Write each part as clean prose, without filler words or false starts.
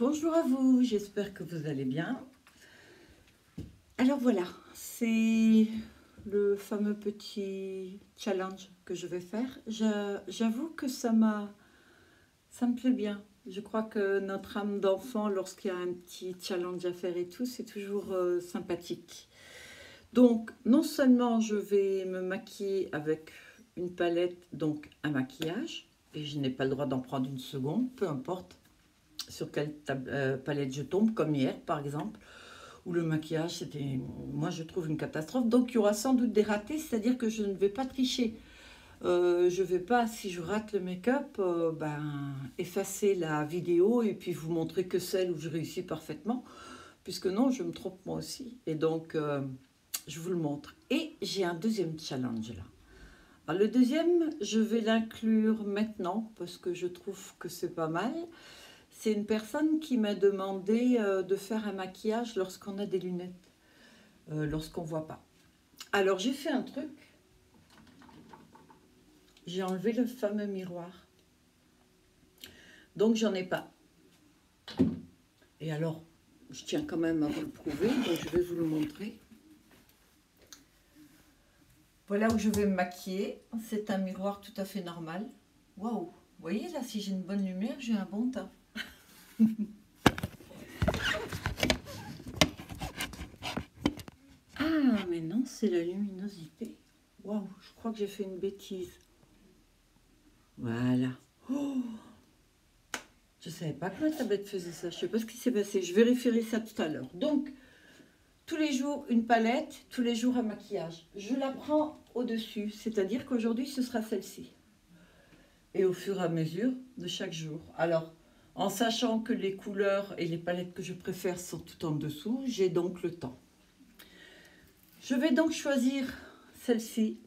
Bonjour à vous, j'espère que vous allez bien. Alors voilà, c'est le fameux petit challenge que je vais faire. J'avoue que ça me plaît bien. Je crois que notre âme d'enfant, lorsqu'il y a un petit challenge à faire et tout, c'est toujours sympathique. Donc, non seulement je vais me maquiller avec une palette, donc un maquillage, et je n'ai pas le droit d'en prendre une seconde, peu importe sur quelle palette je tombe, comme hier par exemple, où le maquillage c'était, moi je trouve, une catastrophe. Donc il y aura sans doute des ratés, c'est-à-dire que je ne vais pas tricher. Je ne vais pas, si je rate le make-up, effacer la vidéo et puis vous montrer que celle où je réussis parfaitement, puisque non, je me trompe moi aussi. Et donc, je vous le montre. Et j'ai un deuxième challenge là. Alors, le deuxième, je vais l'inclure maintenant, parce que je trouve que c'est pas mal. C'est une personne qui m'a demandé de faire un maquillage lorsqu'on a des lunettes, lorsqu'on ne voit pas. Alors, j'ai fait un truc. J'ai enlevé le fameux miroir. Donc, j'en ai pas. Et alors, je tiens quand même à vous le prouver, donc je vais vous le montrer. Voilà où je vais me maquiller. C'est un miroir tout à fait normal. Waouh! Vous voyez là, si j'ai une bonne lumière, j'ai un bon teint. Ah, mais non, c'est la luminosité. Waouh, je crois que j'ai fait une bêtise. Voilà. Oh, je ne savais pas que ma tablette faisait ça. Je ne sais pas ce qui s'est passé. Je vérifierai ça tout à l'heure. Donc, tous les jours, une palette. Tous les jours, un maquillage. Je la prends au-dessus. C'est-à-dire qu'aujourd'hui, ce sera celle-ci. Et au fur et à mesure de chaque jour. Alors, en sachant que les couleurs et les palettes que je préfère sont tout en dessous, j'ai donc le temps. Je vais donc choisir celle-ci,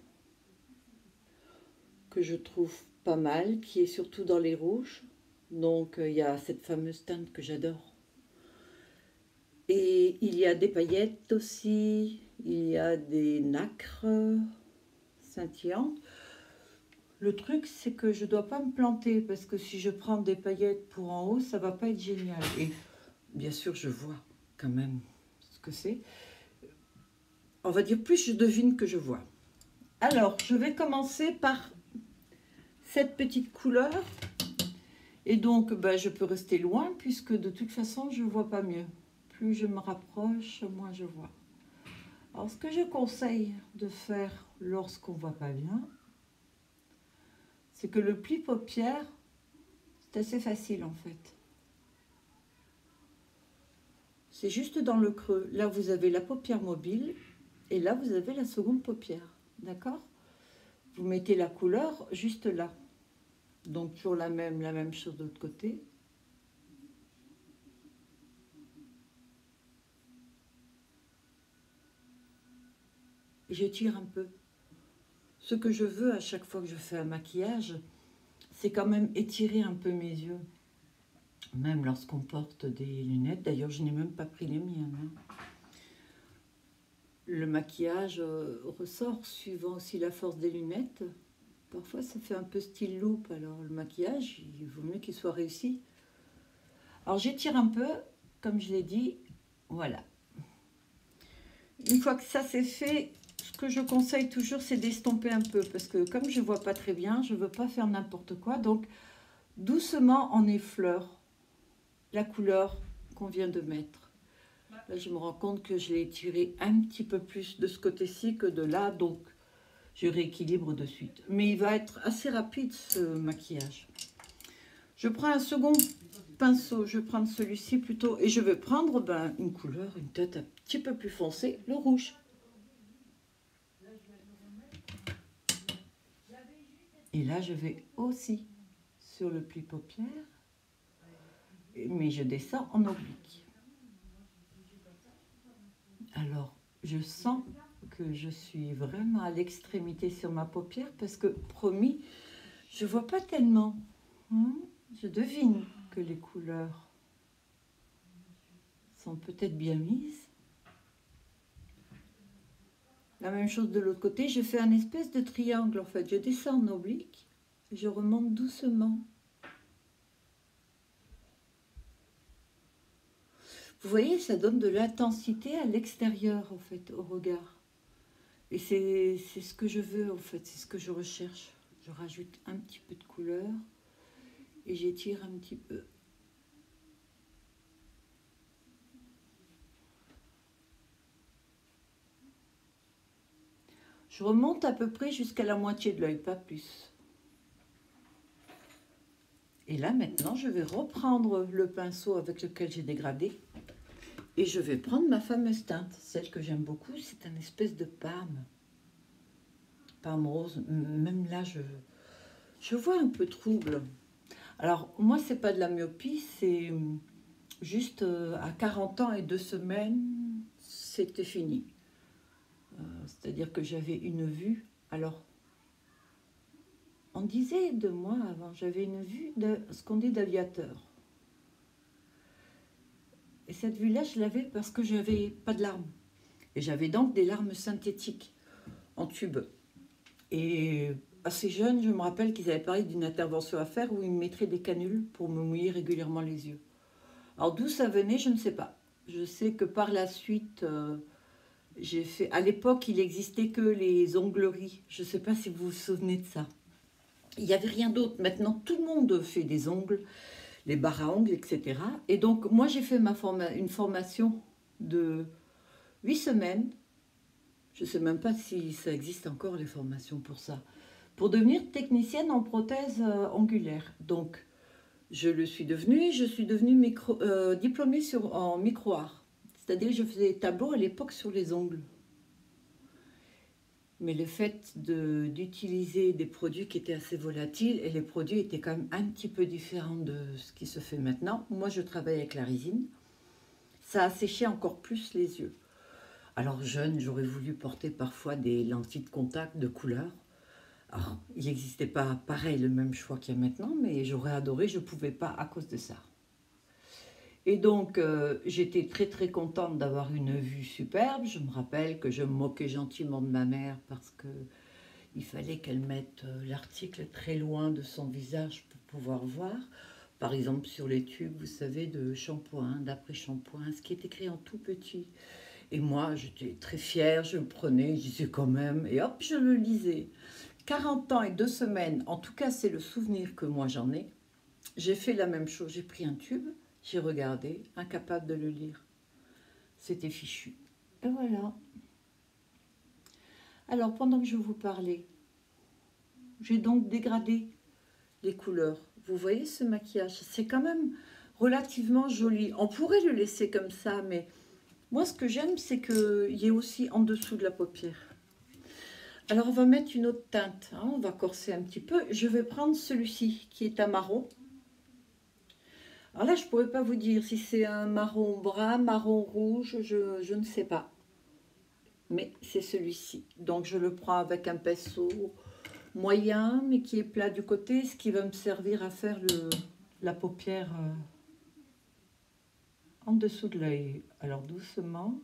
que je trouve pas mal, qui est surtout dans les rouges. Donc il y a cette fameuse teinte que j'adore. Et il y a des paillettes aussi, il y a des nacres scintillantes. Le truc, c'est que je ne dois pas me planter, parce que si je prends des paillettes pour en haut, ça ne va pas être génial. Et bien sûr, je vois quand même ce que c'est. On va dire, plus je devine que je vois. Alors, je vais commencer par cette petite couleur. Et donc, je peux rester loin, puisque de toute façon, je ne vois pas mieux. Plus je me rapproche, moins je vois. Alors, ce que je conseille de faire lorsqu'on ne voit pas bien, c'est que le pli paupière, c'est assez facile en fait. C'est juste dans le creux. Là, vous avez la paupière mobile, et là, vous avez la seconde paupière. D'accord? Vous mettez la couleur juste là. Donc, toujours la même chose de l'autre côté. Et je tire un peu. Ce que je veux à chaque fois que je fais un maquillage, c'est quand même étirer un peu mes yeux. Même lorsqu'on porte des lunettes. D'ailleurs, je n'ai même pas pris les miennes. Le maquillage ressort suivant aussi la force des lunettes. Parfois, ça fait un peu style loupe. Alors, le maquillage, il vaut mieux qu'il soit réussi. Alors, j'étire un peu, comme je l'ai dit. Voilà. Une fois que ça c'est fait, ce que je conseille toujours, c'est d'estomper un peu. Parce que comme je ne vois pas très bien, je ne veux pas faire n'importe quoi. Donc, doucement, on effleure la couleur qu'on vient de mettre. Là, je me rends compte que je l'ai étiré un petit peu plus de ce côté-ci que de là. Donc, je rééquilibre de suite. Mais il va être assez rapide, ce maquillage. Je prends un second pinceau. Je vais prendre celui-ci plutôt. Et je vais prendre une couleur, une teinte un petit peu plus foncée, le rouge. Et là, je vais aussi sur le pli paupière. Mais je descends en oblique. Alors, je sens que je suis vraiment à l'extrémité sur ma paupière parce que, promis, je ne vois pas tellement. Je devine que les couleurs sont peut-être bien mises. La même chose de l'autre côté, je fais un espèce de triangle en fait. Je descends en oblique et je remonte doucement. Vous voyez, ça donne de l'intensité à l'extérieur, en fait, au regard. Et c'est ce que je veux, en fait, c'est ce que je recherche. Je rajoute un petit peu de couleur et j'étire un petit peu. Je remonte à peu près jusqu'à la moitié de l'œil, pas plus. Et là, maintenant, je vais reprendre le pinceau avec lequel j'ai dégradé. Et je vais prendre ma fameuse teinte. Celle que j'aime beaucoup, c'est un espèce de parme. Parme rose. Même là, je vois un peu trouble. Alors, moi, c'est pas de la myopie, c'est juste à 40 ans et 2 semaines, c'était fini. C'est-à-dire que j'avais une vue. Alors, on disait de moi avant, j'avais une vue de ce qu'on dit d'aviateur. Et cette vue-là, je l'avais parce que j'avais pas de larmes. Et j'avais donc des larmes synthétiques en tube. Et assez jeune, je me rappelle qu'ils avaient parlé d'une intervention à faire où ils me mettraient des canules pour me mouiller régulièrement les yeux. Alors d'où ça venait, je ne sais pas. Je sais que par la suite, j'ai fait. À l'époque, il n'existait que les ongleries. Je ne sais pas si vous vous souvenez de ça. Il n'y avait rien d'autre. Maintenant, tout le monde fait des ongles, les barres à ongles, etc. Et donc, moi, j'ai fait une formation de 8 semaines. Je ne sais même pas si ça existe encore, les formations pour ça. Pour devenir technicienne en prothèse ongulaire. Donc, je suis devenue diplômée en micro-art. C'est-à-dire que je faisais des tableaux à l'époque sur les ongles. Mais le fait d'utiliser des produits qui étaient assez volatiles, et les produits étaient quand même un petit peu différents de ce qui se fait maintenant. Moi, je travaille avec la résine. Ça a séché encore plus les yeux. Alors jeune, j'aurais voulu porter parfois des lentilles de contact de couleur. Alors, il n'existait pas pareil le même choix qu'il y a maintenant, mais j'aurais adoré, je ne pouvais pas à cause de ça. Et donc, j'étais très très contente d'avoir une vue superbe. Je me rappelle que je me moquais gentiment de ma mère parce que il fallait qu'elle mette l'article très loin de son visage pour pouvoir voir. Par exemple, sur les tubes, vous savez, de shampoing, d'après-shampoing, ce qui est écrit en tout petit. Et moi, j'étais très fière, je le prenais, je disais quand même, et hop, je le lisais. 40 ans et 2 semaines, en tout cas, c'est le souvenir que moi j'en ai. J'ai fait la même chose, j'ai pris un tube, j'ai regardé, incapable de le lire. C'était fichu. Et voilà. Alors, pendant que je vous parlais, j'ai donc dégradé les couleurs. Vous voyez ce maquillage? C'est quand même relativement joli. On pourrait le laisser comme ça, mais moi, ce que j'aime, c'est qu'il y ait aussi en dessous de la paupière. Alors, on va mettre une autre teinte. Hein, on va corser un petit peu. Je vais prendre celui-ci, qui est un marron. Alors là, je ne pourrais pas vous dire si c'est un marron brun, marron rouge, je ne sais pas. Mais c'est celui-ci. Donc, je le prends avec un pinceau moyen, mais qui est plat du côté, ce qui va me servir à faire la paupière en dessous de l'œil. Alors, doucement.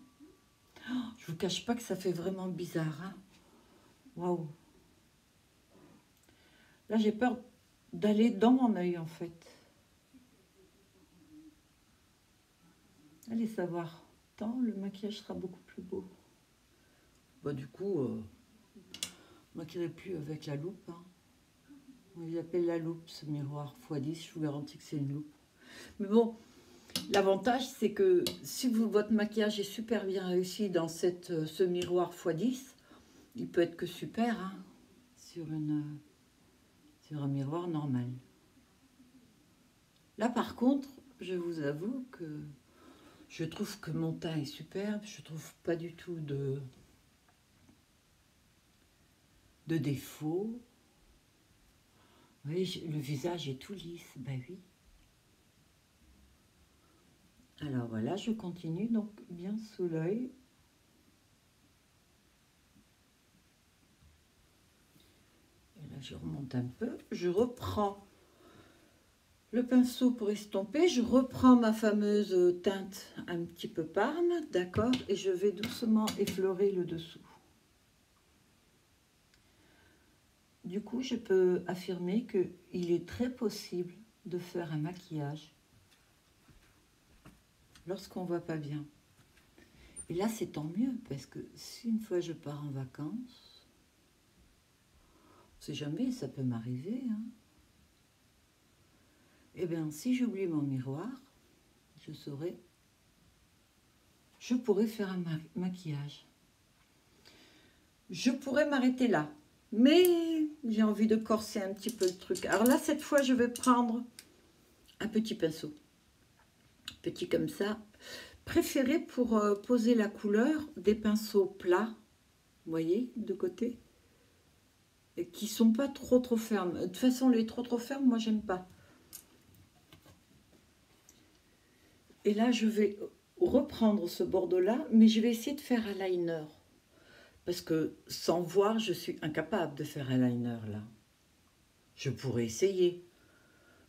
Oh, je ne vous cache pas que ça fait vraiment bizarre. Hein. Waouh! Là, j'ai peur d'aller dans mon œil, en fait. Allez savoir. Tant, le maquillage sera beaucoup plus beau. Bah, du coup, je ne maquillerai plus avec la loupe. Hein. Ils appellent la loupe, ce miroir x10. Je vous garantis que c'est une loupe. Mais bon, l'avantage, c'est que si votre maquillage est super bien réussi dans ce miroir x10, il peut être que super hein, sur un miroir normal. Là, par contre, je vous avoue que je trouve que mon teint est superbe. Je trouve pas du tout de défauts. Vous voyez, le visage est tout lisse. Ben oui. Alors voilà, je continue donc bien sous l'œil. Et là, je remonte un peu. Je reprends le pinceau pour estomper. Je reprends ma fameuse teinte un petit peu parme, d'accord? Et je vais doucement effleurer le dessous. Du coup, je peux affirmer qu'il est très possible de faire un maquillage lorsqu'on ne voit pas bien. Et là, c'est tant mieux, parce que si une fois je pars en vacances, on ne sait jamais, ça peut m'arriver, hein. Eh bien, si j'oublie mon miroir, je pourrais faire un maquillage. Je pourrais m'arrêter là, mais j'ai envie de corser un petit peu le truc. Alors là, cette fois, je vais prendre un petit pinceau, petit comme ça. Préféré pour poser la couleur des pinceaux plats, vous voyez, de côté, et qui sont pas trop fermes. De toute façon, les trop fermes, moi, j'aime pas. Et là, je vais reprendre ce bordeaux-là, mais je vais essayer de faire un liner. Parce que sans voir, je suis incapable de faire un liner là. Je pourrais essayer.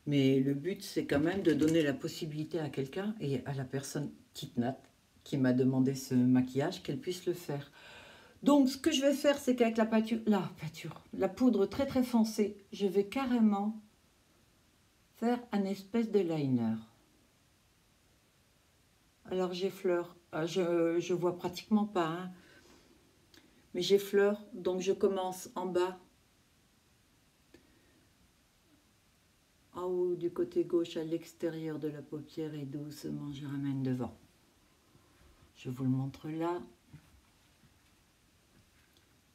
Mais le but, c'est quand même de donner la possibilité à quelqu'un et à la personne petite Nat qui m'a demandé ce maquillage, qu'elle puisse le faire. Donc, ce que je vais faire, c'est qu'avec la poudre très foncée, je vais carrément faire un espèce de liner. Alors, j'effleure. Je vois pratiquement pas, hein. Mais j'effleure, donc je commence en bas, en haut du côté gauche à l'extérieur de la paupière et doucement je ramène devant. Je vous le montre là.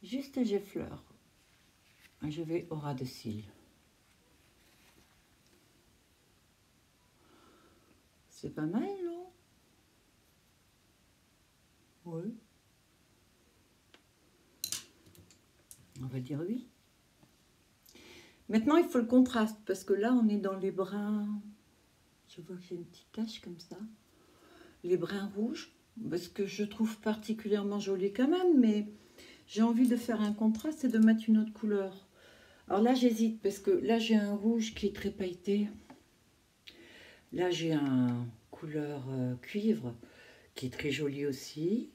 Juste j'effleure. Je vais au ras de cils. C'est pas mal, non? Oui. On va dire oui. Maintenant, il faut le contraste, parce que là, on est dans les bruns. Je vois que j'ai une petite tache comme ça. Les bruns rouges, parce que je trouve particulièrement joli quand même, mais j'ai envie de faire un contraste et de mettre une autre couleur. Alors là, j'hésite, parce que là, j'ai un rouge qui est très pailleté. Là, j'ai un couleur cuivre qui est très joli aussi.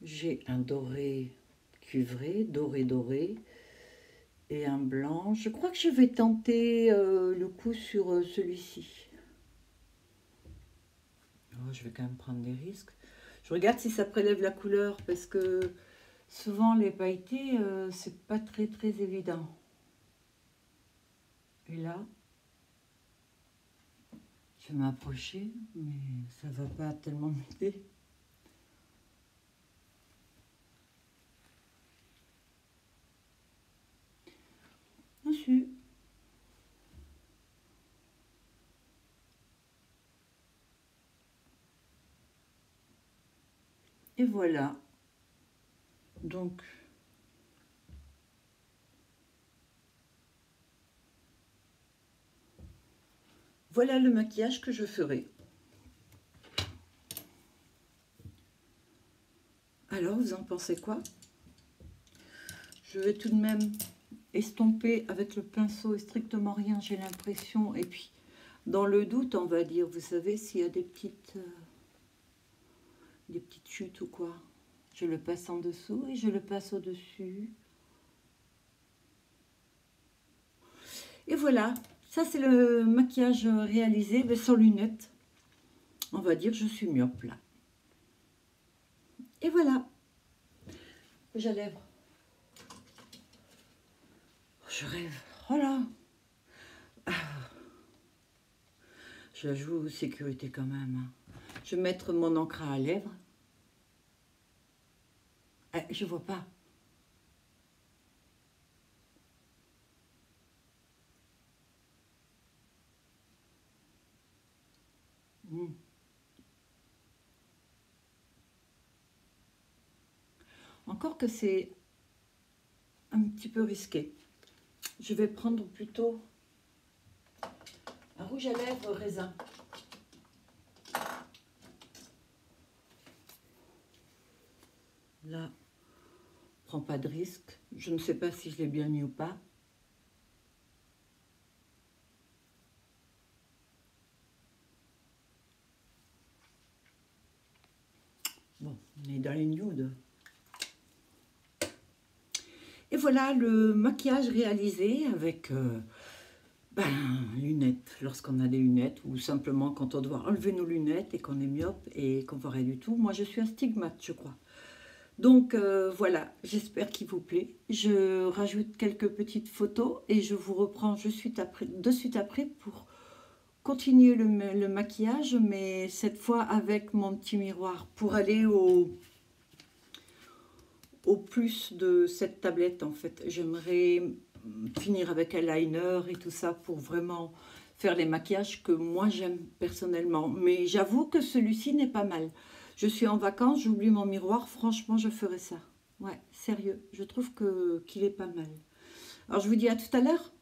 J'ai un doré cuivré, doré. Et un blanc. Je crois que je vais tenter le coup sur celui-ci. Oh, je vais quand même prendre des risques. Je regarde si ça prélève la couleur parce que souvent les pailletés, c'est pas très évident. Et là, je vais m'approcher, mais ça va pas tellement m'aider. Dessus. Et voilà. Donc, voilà le maquillage que je ferai. Alors, vous en pensez quoi? Je vais tout de même estomper avec le pinceau et strictement rien, j'ai l'impression. Et puis, dans le doute, on va dire, vous savez, s'il y a des petites chutes ou quoi. Je le passe en dessous et je le passe au-dessus. Et voilà, ça c'est le maquillage réalisé mais sans lunettes. On va dire je suis myope là. Et voilà. Rouge à lèvres. Je rêve. Oh là. Je la joue sécurité quand même. Je vais mettre mon encre à lèvres. Je vois pas. Encore que c'est un petit peu risqué. Je vais prendre plutôt un rouge à lèvres raisin. Là, prends pas de risque. Je ne sais pas si je l'ai bien mis ou pas. Bon, on est dans les nudes. Et voilà le maquillage réalisé avec Ben, lunettes, lorsqu'on a des lunettes, ou simplement quand on doit enlever nos lunettes et qu'on est myope et qu'on voit rien du tout. Moi, je suis astigmate, je crois. Donc voilà, j'espère qu'il vous plaît. Je rajoute quelques petites photos et je vous reprends de suite après pour continuer le maquillage, mais cette fois avec mon petit miroir pour aller au plus de cette tablette en fait. J'aimerais finir avec un liner et tout ça pour vraiment faire les maquillages que moi j'aime personnellement. Mais j'avoue que celui-ci n'est pas mal. Je suis en vacances, j'oublie mon miroir, franchement je ferai ça. Ouais, sérieux, je trouve qu'il est pas mal. Alors je vous dis à tout à l'heure.